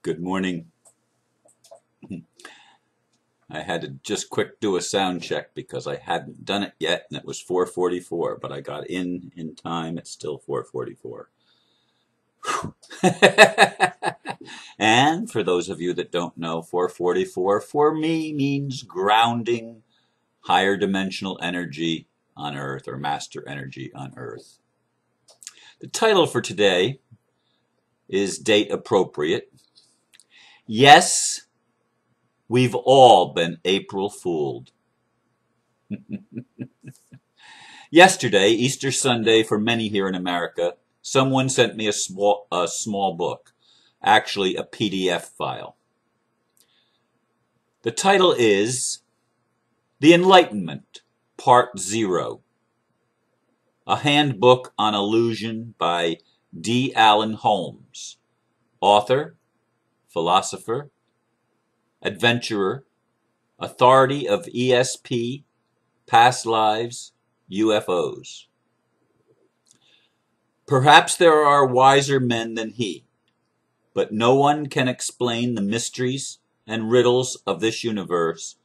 Good morning. I had to just quick do a sound check because I hadn't done it yet and it was 4:44, but I got in time. It's still 4:44. And for those of you that don't know, 4:44 for me means grounding higher dimensional energy on Earth, or master energy on Earth. The title for today is date appropriate. Yes, we've all been April fooled. Yesterday, Easter Sunday for many here in America, someone sent me a small book, actually a PDF file. The title is The Enlightenment, Part 0, a handbook on illusion by D. Allen Holmes, author, philosopher, adventurer, authority of ESP, past lives, UFOs. Perhaps there are wiser men than he, but no one can explain the mysteries and riddles of this universe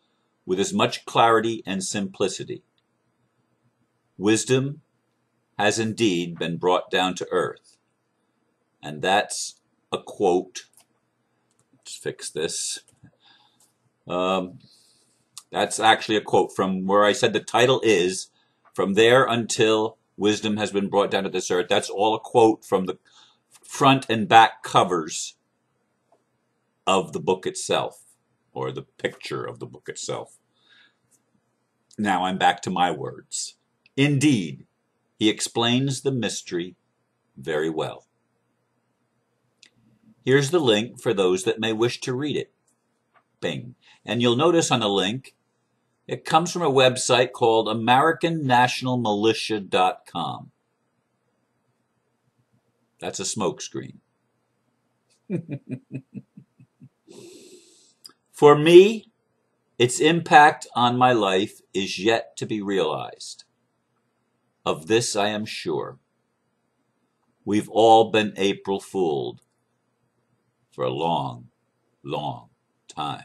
with as much clarity and simplicity. Wisdom has indeed been brought down to earth. And that's a quote. Let's fix this. That's actually a quote from where I said the title is From There Until Wisdom Has Been Brought Down to This Earth. That's all a quote from the front and back covers of the book itself, or the picture of the book itself. Now I'm back to my words. Indeed, he explains the mystery very well. Here's the link for those that may wish to read it. Bing. And you'll notice on the link, it comes from a website called AmericanNationalMilitia.com. That's a smokescreen. For me, its impact on my life is yet to be realized. Of this I am sure. We've all been April fooled for a long, long time.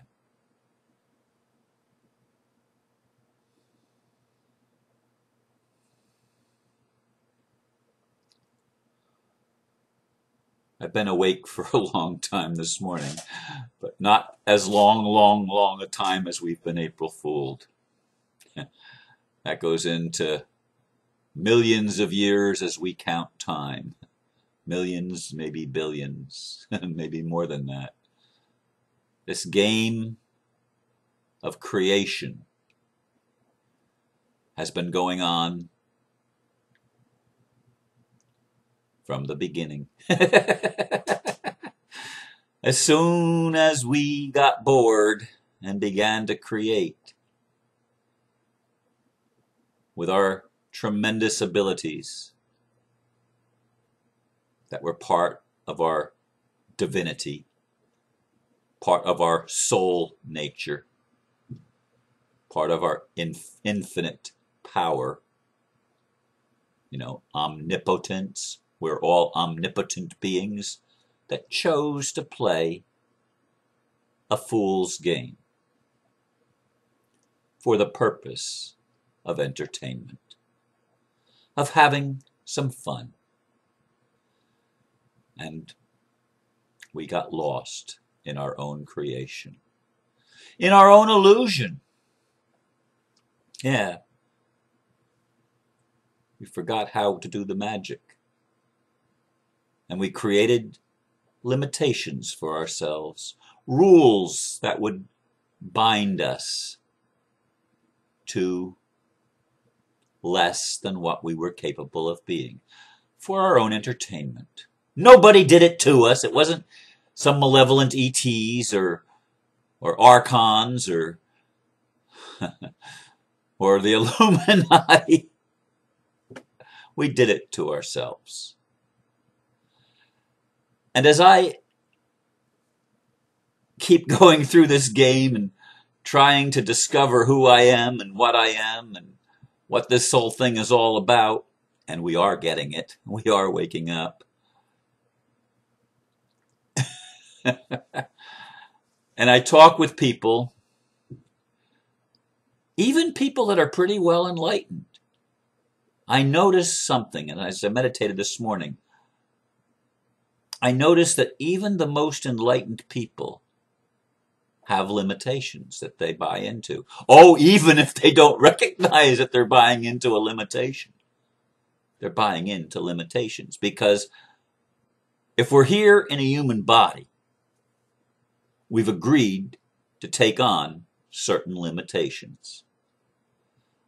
I've been awake for a long time this morning, but not as long a time as we've been April fooled. That goes into millions of years as we count time. Millions, maybe billions, maybe more than that. This game of creation has been going on from the beginning. As soon as we got bored and began to create with our tremendous abilities that were part of our divinity, part of our soul nature, part of our infinite power, omnipotence. We're all omnipotent beings that chose to play a fool's game for the purpose of entertainment, of having some fun. And we got lost in our own creation, in our own illusion. Yeah. We forgot how to do the magic. And we created limitations for ourselves, rules that would bind us to less than what we were capable of being for our own entertainment. Nobody did it to us. It wasn't some malevolent ETs or archons or or the Illuminati. We did it to ourselves. And as I keep going through this game and trying to discover who I am and what this whole thing is all about, and we are getting it, we are waking up, And I talk with people, even people that are pretty well enlightened. I notice something, and as I meditated this morning, I noticed that even the most enlightened people have limitations that they buy into. Oh, even if they don't recognize that they're buying into a limitation. They're buying into limitations, because if we're here in a human body, we've agreed to take on certain limitations.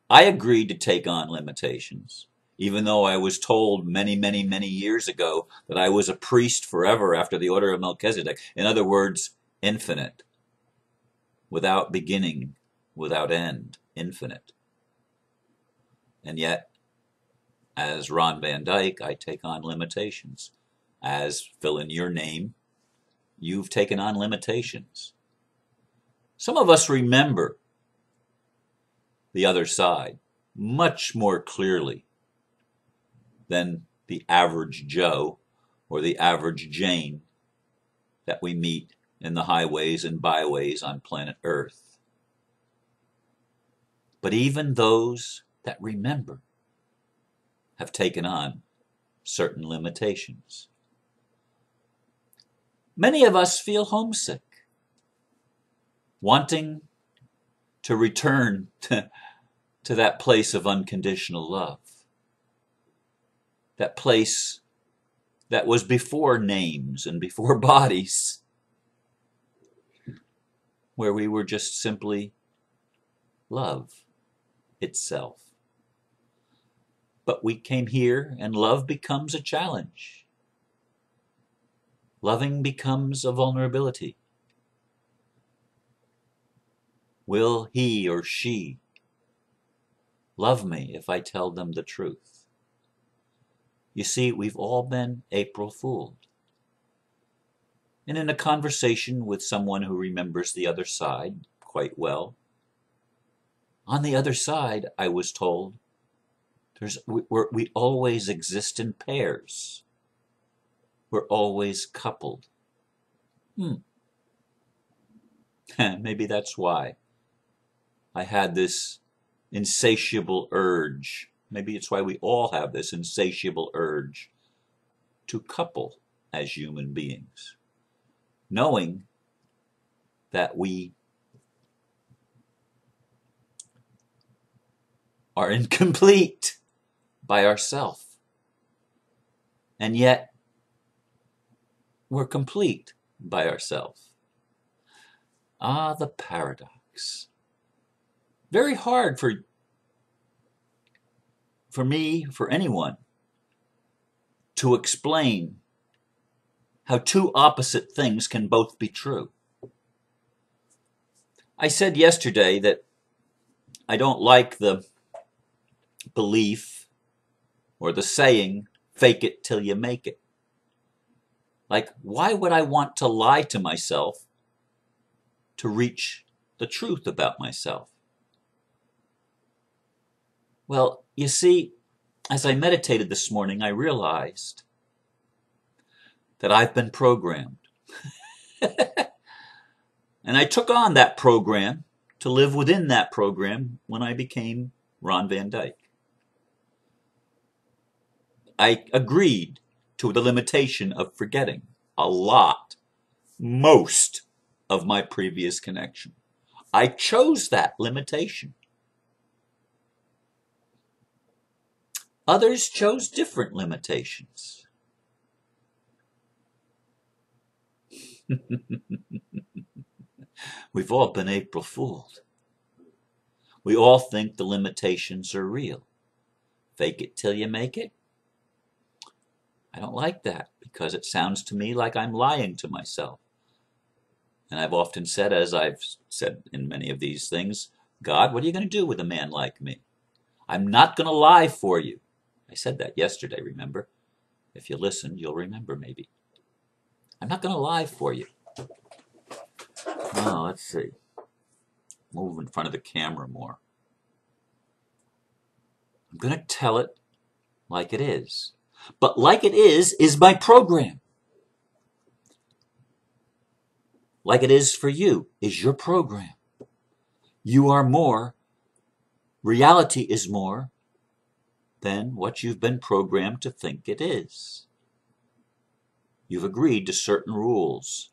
I agreed to take on limitations, even though I was told many, many, many years ago that I was a priest forever after the order of Melchizedek. In other words, infinite, without beginning, without end, infinite. And yet, as Ron Van Dyke, I take on limitations. As, fill in your name, you've taken on limitations. Some of us remember the other side much more clearly than the average Joe or the average Jane that we meet in the highways and byways on planet Earth. But even those that remember have taken on certain limitations. Many of us feel homesick, wanting to return to that place of unconditional love, that place that was before names and before bodies, where we were just simply love itself. But we came here, and love becomes a challenge. Loving becomes a vulnerability. Will he or she love me if I tell them the truth? You see, we've all been April fooled. And in a conversation with someone who remembers the other side quite well, on the other side, I was told, we always exist in pairs. We're always coupled. Maybe that's why I had this insatiable urge. Maybe it's why we all have this insatiable urge to couple as human beings, knowing that we are incomplete by ourselves, and yet we're complete by ourselves. Ah, the paradox. Very hard for me, for anyone, to explain how two opposite things can both be true. I said yesterday that I don't like the belief or the saying, fake it till you make it. Like, why would I want to lie to myself to reach the truth about myself? Well, you see, as I meditated this morning, I realized that I've been programmed. And I took on that program to live within that program when I became Ron Van Dyke. I agreed to the limitation of forgetting a lot, most of my previous connection. I chose that limitation. Others chose different limitations. We've all been April fooled. We all think the limitations are real. Fake it till you make it. I don't like that, because it sounds to me like I'm lying to myself. And I've often said, as I've said in many of these things, God, what are you going to do with a man like me? I'm not going to lie for you. I said that yesterday, remember? If you listen, you'll remember maybe. I'm not going to lie for you. Oh, let's see. Move in front of the camera more. I'm going to tell it like it is. But like it is my program. like it is for you, is your program. You are more, reality is more than what you've been programmed to think it is. You've agreed to certain rules.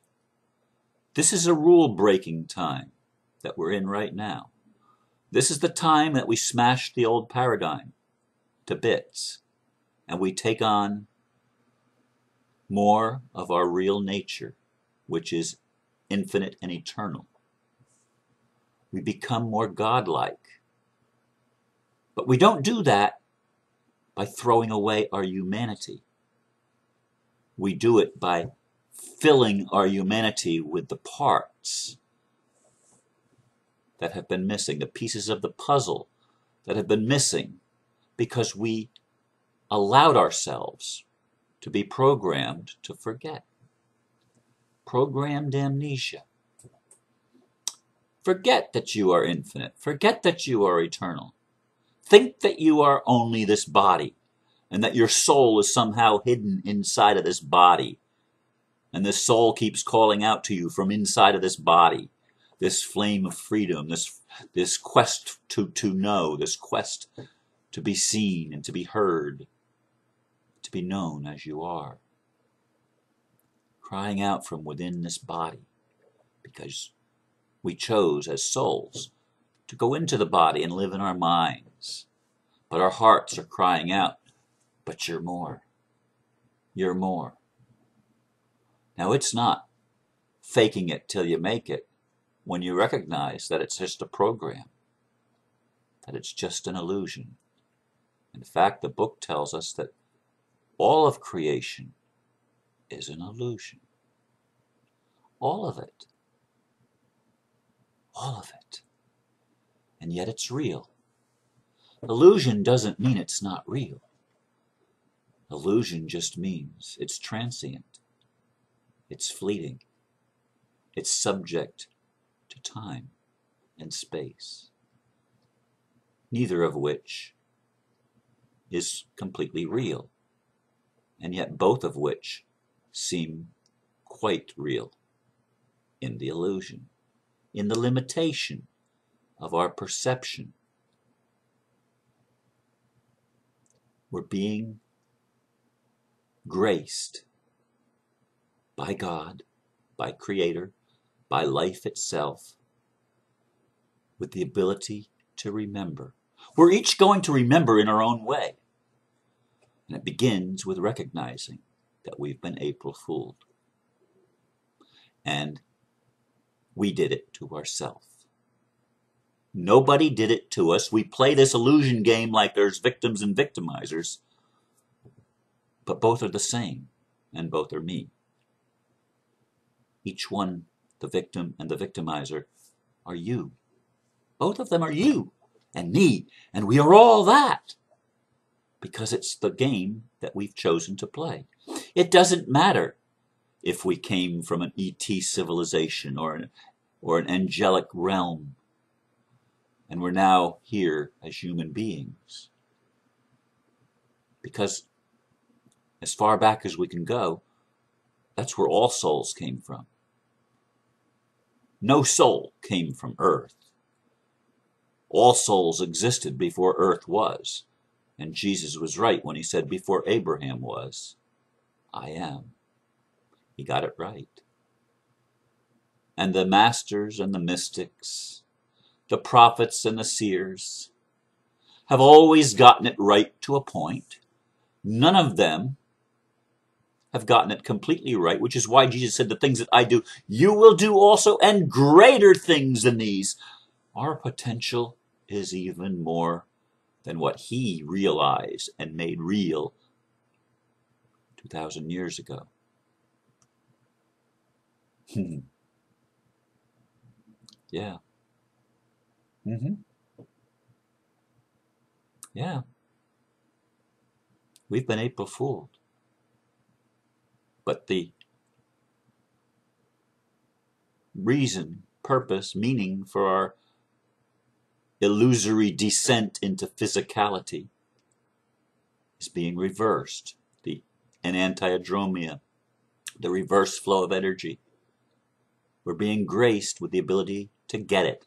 This is a rule-breaking time that we're in right now. This is the time that we smash the old paradigm to bits, and we take on more of our real nature, which is infinite and eternal. We become more godlike. But we don't do that by throwing away our humanity. We do it by filling our humanity with the parts that have been missing, the pieces of the puzzle that have been missing, because we allowed ourselves to be programmed to forget. Programmed amnesia. Forget that you are infinite. Forget that you are eternal. Think that you are only this body, and that your soul is somehow hidden inside of this body. And this soul keeps calling out to you from inside of this body. This flame of freedom, this quest to know, this quest to be seen and to be heard, to be known as you are. Crying out from within this body, because we chose as souls to go into the body and live in our minds. But our hearts are crying out, but you're more. You're more. Now it's not faking it till you make it when you recognize that it's just a program, that it's just an illusion. In fact, the book tells us that all of creation is an illusion. All of it. All of it. And yet it's real. Illusion doesn't mean it's not real. Illusion just means it's transient. It's fleeting. It's subject to time and space, neither of which is completely real, and yet both of which seem quite real in the illusion, in the limitation of our perception. We're being graced by God, by Creator, by life itself, with the ability to remember. We're each going to remember in our own way. And it begins with recognizing that we've been April fooled. And we did it to ourselves. Nobody did it to us. We play this illusion game like there's victims and victimizers, but both are the same, and both are me. Each one, the victim and the victimizer, are you. Both of them are you and me, and we are all that, because it's the game that we've chosen to play. It doesn't matter if we came from an ET civilization or an angelic realm, and we're now here as human beings. Because as far back as we can go, that's where all souls came from. No soul came from Earth. All souls existed before Earth was. And Jesus was right when he said, before Abraham was, I am. He got it right. And the masters and the mystics, the prophets and the seers, have always gotten it right to a point. None of them have gotten it completely right, which is why Jesus said, the things that I do, you will do also, and greater things than these. Our potential is even more than what he realized and made real 2,000 years ago. Yeah. Yeah. We've been April fooled. But the reason, purpose, meaning for our illusory descent into physicality is being reversed. An antiadromia, the reverse flow of energy. We're being graced with the ability to get it.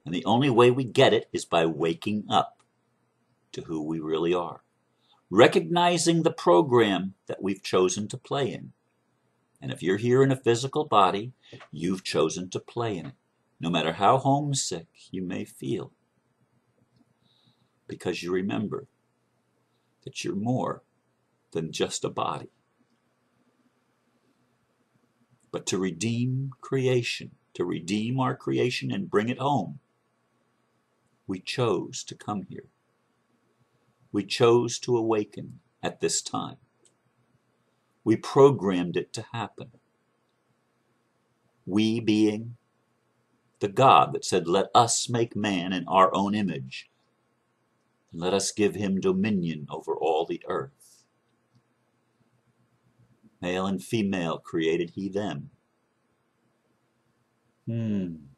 And the only way we get it is by waking up to who we really are. Recognizing the program that we've chosen to play in. And if you're here in a physical body, you've chosen to play in it, no matter how homesick you may feel. Because you remember that you're more than just a body. But to redeem creation, to redeem our creation and bring it home, we chose to come here. We chose to awaken at this time. We programmed it to happen. We being the God that said, let us make man in our own image, and let us give him dominion over all the earth. Male and female created he them. And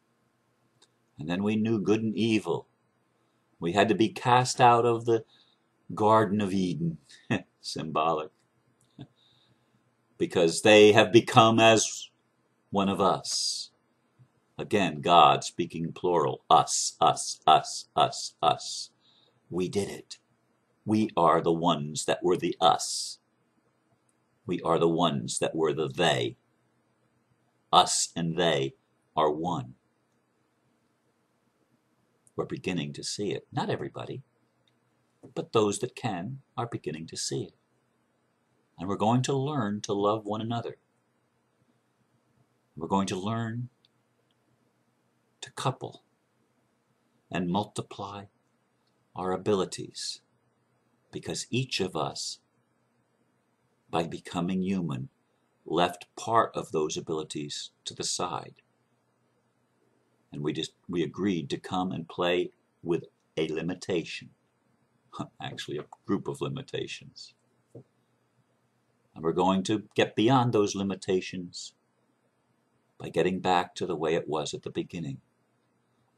then we knew good and evil. We had to be cast out of the Garden of Eden, symbolic, because they have become as one of us. Again, God speaking plural, us, us, us, us, us. We did it. We are the ones that were the us. We are the ones that were the they. Us and they are one. We're beginning to see it. Not everybody, but those that can are beginning to see it. And we're going to learn to love one another. We're going to learn to couple and multiply our abilities, because each of us, by becoming human, left part of those abilities to the side. And we agreed to come and play with a limitation, actually a group of limitations. And we're going to get beyond those limitations by getting back to the way it was at the beginning.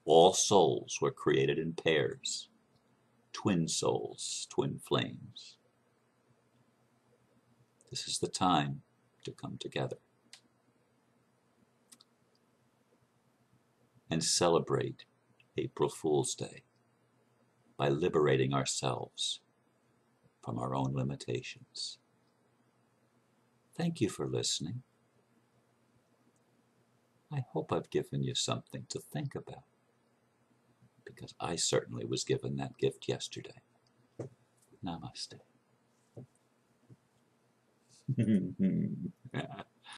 All souls were created in pairs, twin souls, twin flames. This is the time to come together and celebrate April Fool's Day by liberating ourselves from our own limitations. Thank you for listening. I hope I've given you something to think about, because I certainly was given that gift yesterday. Namaste.